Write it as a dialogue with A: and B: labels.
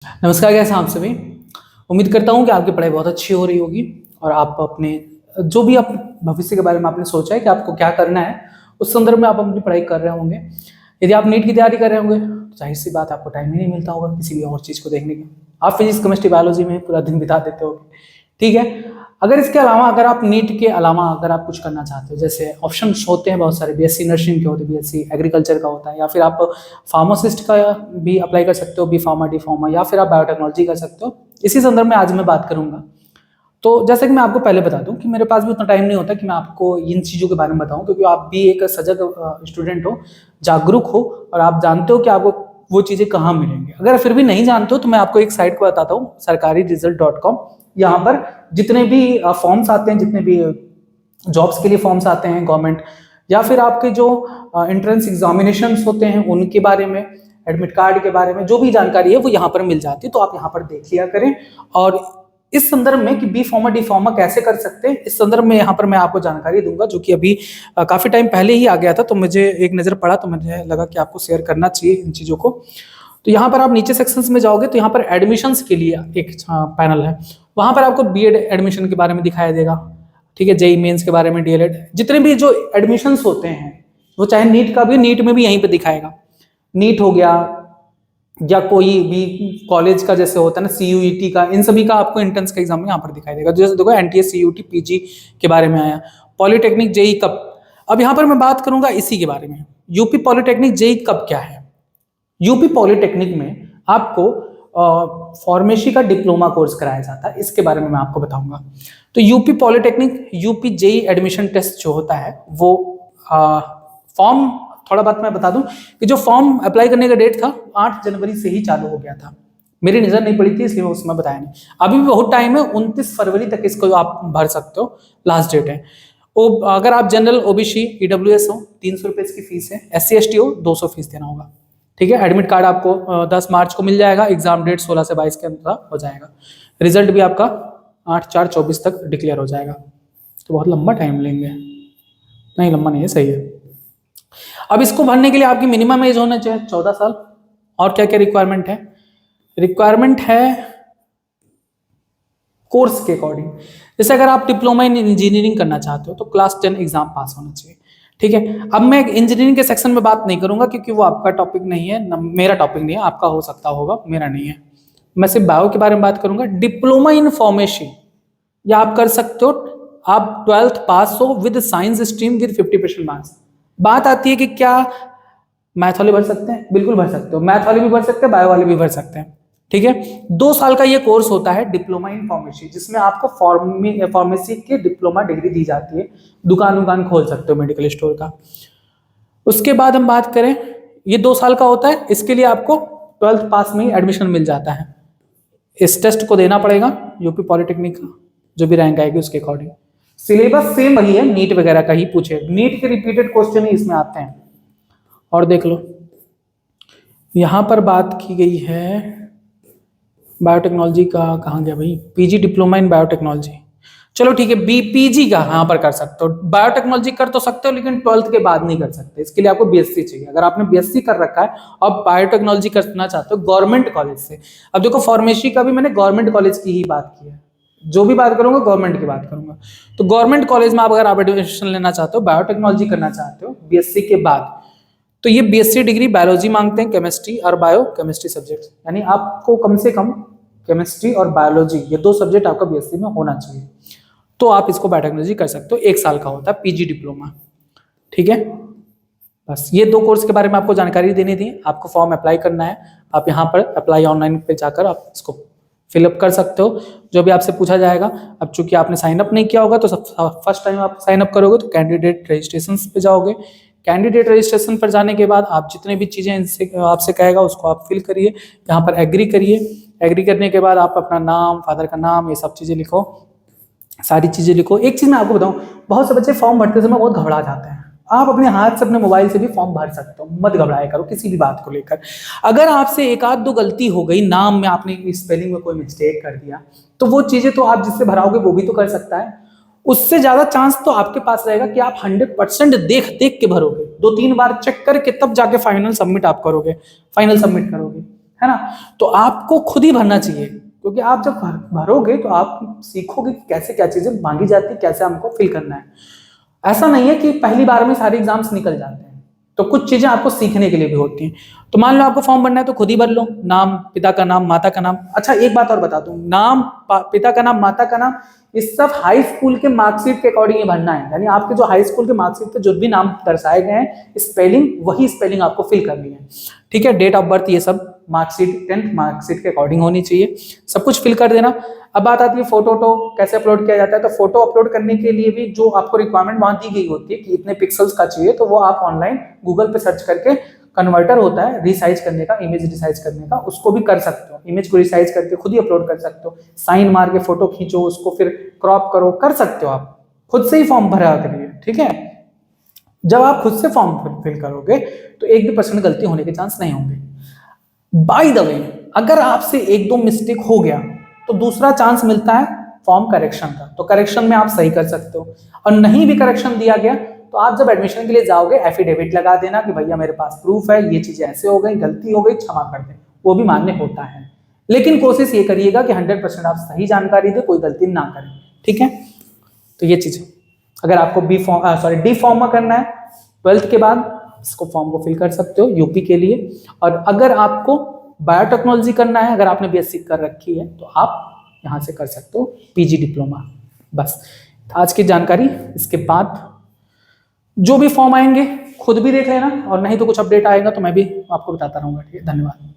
A: नमस्कार, कैसे हैं आप सभी। उम्मीद करता हूँ कि आपकी पढ़ाई बहुत अच्छी हो रही होगी और आप अपने जो भी आप भविष्य के बारे में आपने सोचा है कि आपको क्या करना है, उस संदर्भ में आप अपनी पढ़ाई कर रहे होंगे। यदि आप नीट की तैयारी कर रहे होंगे तो जाहिर सी बात आपको टाइम ही नहीं मिलता होगा किसी भी और चीज़ को देखने का। आप फिजिक्स, केमिस्ट्री, बायोलॉजी में पूरा दिन बिता देते होगे, ठीक है। अगर इसके अलावा अगर आप नीट के अलावा अगर आप कुछ करना चाहते हो, जैसे ऑप्शंस होते हैं बहुत सारे, बीएससी नर्सिंग के होते हैं, बीएससी एग्रीकल्चर का होता है, या फिर आप फार्मासिस्ट का भी अप्लाई कर सकते हो, बी फार्मा, डी फार्मा, या फिर आप बायोटेक्नोलॉजी कर सकते हो। इसी संदर्भ में आज मैं बात करूंगा। तो जैसे कि मैं आपको पहले बता दूं कि मेरे पास भी उतना टाइम नहीं होता कि मैं आपको इन चीज़ों के बारे में बताऊं, क्योंकि आप भी एक सजग स्टूडेंट हो, जागरूक हो, और आप जानते हो कि आपको वो चीज़ें कहाँ मिलेंगी। अगर फिर भी नहीं जानते हो तो मैं आपको एक साइट को बताता हूँ, sarkariresult.com। यहाँ पर जितने भी फॉर्म्स आते हैं, जितने भी जॉब्स के लिए फॉर्म्स आते हैं गवर्नमेंट, या फिर आपके जो एंट्रेंस एग्जामिनेशंस होते हैं उनके बारे में, एडमिट कार्ड के बारे में जो भी जानकारी है वो यहाँ पर मिल जाती है। तो आप यहाँ पर देख लिया करें। और इस संदर्भ में कि बी फार्मा, डी फार्मा कैसे कर सकते हैं, इस संदर्भ में यहाँ पर मैं आपको जानकारी दूंगा, जो कि अभी काफी टाइम पहले ही आ गया था, तो मुझे एक नजर पड़ा तो मुझे लगा कि आपको शेयर करना चाहिए इन चीजों को। तो यहाँ पर आप नीचे सेक्शंस में जाओगे तो यहाँ पर एडमिशंस के लिए एक पैनल है। वहां पर आपको बीएड एडमिशन के बारे में दिखाया देगा, ठीक है, जेई मेंस के बारे में, डीएलएड, जितने भी जो एडमिशंस होते हैं, वो चाहे नीट का भी, नीट में भी यहीं पे दिखाएगा। नीट हो गया या कोई भी कॉलेज का जैसे होता है ना, सीयूईटी का, इन सभी का आपको एंट्रेंस का एग्जाम यहाँ पर दिखाई देगा। जैसे देखो एनटीएस, सीयूटी, पीजी के बारे में आया, पॉलिटेक्निक, जेई कब। अब यहाँ पर मैं बात करूंगा इसी के बारे में, यूपी पॉलिटेक्निक जेई कब क्या है। यूपी पॉलिटेक्निक में आपको फार्मेसी का डिप्लोमा कोर्स कराया जाता है, इसके बारे में मैं आपको बताऊंगा। तो UP polytechnic, UP JE admission test जो होता है वो फॉर्म, थोड़ा बात मैं बता दूं कि जो फॉर्म अप्लाई करने का डेट था 8 जनवरी से ही चालू हो गया था। मेरी नजर नहीं पड़ी थी इसलिए मैं उसमें बताया नहीं। अभी भी बहुत टाइम है, 29 फरवरी तक इसको आप भर सकते हो, लास्ट डेट है। अगर आप जनरल, ओबीसी, ईडब्ल्यूएस हो 300 रुपए इसकी फीस है, SC ST हो 200 फीस देना होगा, ठीक है। एडमिट कार्ड आपको 10 मार्च को मिल जाएगा, एग्जाम डेट 16 से 22 के अंदर हो जाएगा। रिजल्ट भी आपका 8/4/24 तक डिक्लेयर हो जाएगा। तो बहुत लंबा टाइम लेंगे, नहीं लंबा नहीं है, सही है। अब इसको भरने के लिए आपकी मिनिमम एज होना चाहिए 14 साल। और क्या क्या रिक्वायरमेंट है? रिक्वायरमेंट है कोर्स के अकॉर्डिंग। जैसे अगर आप डिप्लोमा इन इंजीनियरिंग करना चाहते हो तो क्लास 10 एग्जाम पास होना चाहिए, ठीक है। अब मैं इंजीनियरिंग के सेक्शन में बात नहीं करूंगा क्योंकि वो आपका टॉपिक नहीं है, मेरा टॉपिक नहीं है, आपका हो सकता होगा, मेरा नहीं है। मैं सिर्फ बायो के बारे में बात करूंगा। डिप्लोमा इन फार्मेसी या आप कर सकते हो, आप 12th पास हो with science stream with 50% marks. बात आती है कि क्या मैथ वाले भर सकते हैं? बिल्कुल भर सकते हो, मैथ वाले भी भर सकते हैं, बायो वाले भी भर सकते हैं, ठीक है। 2 साल का ये कोर्स होता है डिप्लोमा इन फार्मेसी, जिसमें आपको फार्मेसी की डिप्लोमा डिग्री दी जाती है। दुकान खोल सकते हो मेडिकल स्टोर का। उसके बाद हम बात करें, ये 2 साल का होता है, इसके लिए आपको 12th पास में ही एडमिशन मिल जाता है। इस टेस्ट को देना पड़ेगा यूपी पॉलिटेक्निक का, जो भी रैंक आएगी उसके अकॉर्डिंग। सिलेबस सेम वही है, नीट वगैरह का ही पूछे, नीट के रिपीटेड क्वेश्चन ही इसमें आते हैं। और देख लो यहां पर बात की गई है बायोटेक्नोलॉजी का, कहाँ गया भाई, पीजी डिप्लोमा इन बायोटेक्नोलॉजी। चलो ठीक है, बीपीजी का यहाँ पर कर सकते हो, बायोटेक्नोलॉजी कर तो सकते हो लेकिन 12th के बाद नहीं कर सकते, इसके लिए आपको बीएससी चाहिए। अगर आपने बीएससी कर रखा है और बायोटेक्नोलॉजी करना चाहते हो गवर्नमेंट कॉलेज से। अब देखो फार्मेसी का भी मैंने गवर्नमेंट कॉलेज की ही बात की है, जो भी बात करूंगा गवर्नमेंट की बात करूंगा। तो गवर्नमेंट कॉलेज में अगर आप एडमिशन लेना चाहते हो, बायोटेक्नोलॉजी करना चाहते हो बीएससी के बाद, तो ये बीएससी डिग्री बायोलॉजी मांगते हैं, केमिस्ट्री और बायो केमिस्ट्री सब्जेक्ट, यानी आपको कम से कम केमिस्ट्री और बायोलॉजी ये 2 सब्जेक्ट आपका बीएससी में होना चाहिए। तो आप इसको बायोटेक्नोलॉजी कर सकते हो, 1 साल का होता है पीजी डिप्लोमा, ठीक है। बस ये 2 कोर्स के बारे में आपको जानकारी देनी थी। आपको फॉर्म अप्लाई करना है, आप यहाँ पर अप्लाई ऑनलाइन पे जाकर आप इसको फिलअप कर सकते हो, जो भी आपसे पूछा जाएगा। अब चूंकि आपने साइन अप नहीं किया होगा तो फर्स्ट टाइम आप साइन अप करोगे तो कैंडिडेट रजिस्ट्रेशन पे जाओगे। कैंडिडेट रजिस्ट्रेशन पर जाने के बाद आप जितने भी चीजें इनसे आपसे कहेगा उसको आप फिल करिए, यहाँ पर एग्री करिए। एग्री करने के बाद आप अपना नाम, फादर का नाम, ये सब चीजें लिखो, सारी चीजें लिखो। एक चीज मैं आपको बताऊं, बहुत से बच्चे फॉर्म भरते समय बहुत घबरा जाते हैं। आप अपने हाथ से, अपने मोबाइल से भी फॉर्म भर सकते हो, मत घबराया करो किसी भी बात को लेकर। अगर आपसे 1-2 गलती हो गई, नाम में आपने स्पेलिंग में कोई मिस्टेक कर दिया, तो वो चीजें तो आप जिससे भराओगे वो भी तो कर सकता है। उससे ज्यादा चांस तो आपके पास रहेगा कि आप 100% देख देख के भरोगे, 2-3 बार चेक करके तब जाके फाइनल सबमिट आप करोगे, फाइनल सबमिट करोगे, है ना। तो आपको खुद ही भरना चाहिए, क्योंकि आप जब भरोगे तो आप सीखोगे कि कैसे क्या चीजें मांगी जाती है, कैसे हमको फिल करना है। ऐसा नहीं है कि पहली बार में सारे एग्जाम्स निकल जाते हैं, तो कुछ चीजें आपको सीखने के लिए भी होती हैं। तो मान लो आपको फॉर्म भरना है तो खुद ही भर लो, नाम, पिता का नाम, माता का नाम। अच्छा एक बात और बता दूं, नाम, पिता का नाम, माता का नाम, ये सब हाई स्कूल के मार्कशीट के अकॉर्डिंग ही भरना है। यानी आपके जो हाई स्कूल के मार्कशीट पे जो भी नाम दर्शाए गए हैं, स्पेलिंग वही स्पेलिंग आपको फिल करनी है, ठीक है। डेट ऑफ बर्थ ये सब मार्कशीट 10th मार्कशीट के अकॉर्डिंग होनी चाहिए, सब कुछ फिल कर देना। अब बात आती है फोटो तो कैसे अपलोड किया जाता है। तो फोटो अपलोड करने के लिए भी जो आपको रिक्वायरमेंट वहां दी गई होती है कि इतने पिक्सल्स का चाहिए, तो वो आप ऑनलाइन गूगल पे सर्च करके, कन्वर्टर होता है रिसाइज करने का, इमेज रिसाइज करने का, उसको भी कर सकते हो। इमेज को रिसाइज करके खुद ही अपलोड कर सकते हो, साइन मार के फोटो खींचो, उसको फिर क्रॉप करो, कर सकते हो आप, खुद से ही फॉर्म भरा करिए, ठीक है। जब आप खुद से फॉर्म फिल करोगे तो 1% गलती होने के चांस नहीं होंगे। बाय द वे, अगर आपसे एक दो मिस्टेक हो गया तो दूसरा चांस मिलता है फॉर्म करेक्शन का, तो करेक्शन में आप सही कर सकते हो। और नहीं भी करेक्शन दिया गया तो आप जब एडमिशन के लिए जाओगे एफिडेविट लगा देना कि भैया मेरे पास प्रूफ है, ये चीजें ऐसे हो गई, गलती हो गई, क्षमा कर दें, वो भी मान्य होता है। लेकिन कोशिश ये करिएगा कि 100% आप सही जानकारी दे, कोई गलती ना करें, ठीक है। तो ये चीजें, अगर आपको डी फॉर्म में करना है 12th के बाद, इसको फॉर्म को फिल कर सकते हो यूपी के लिए। और अगर आपको बायोटेक्नोलॉजी करना है, अगर आपने बीएससी कर रखी है तो आप यहाँ से कर सकते हो पीजी डिप्लोमा। बस आज की जानकारी, इसके बाद जो भी फॉर्म आएंगे खुद भी देख लेना, और नहीं तो कुछ अपडेट आएगा तो मैं भी आपको बताता रहूंगा, ठीक है। धन्यवाद।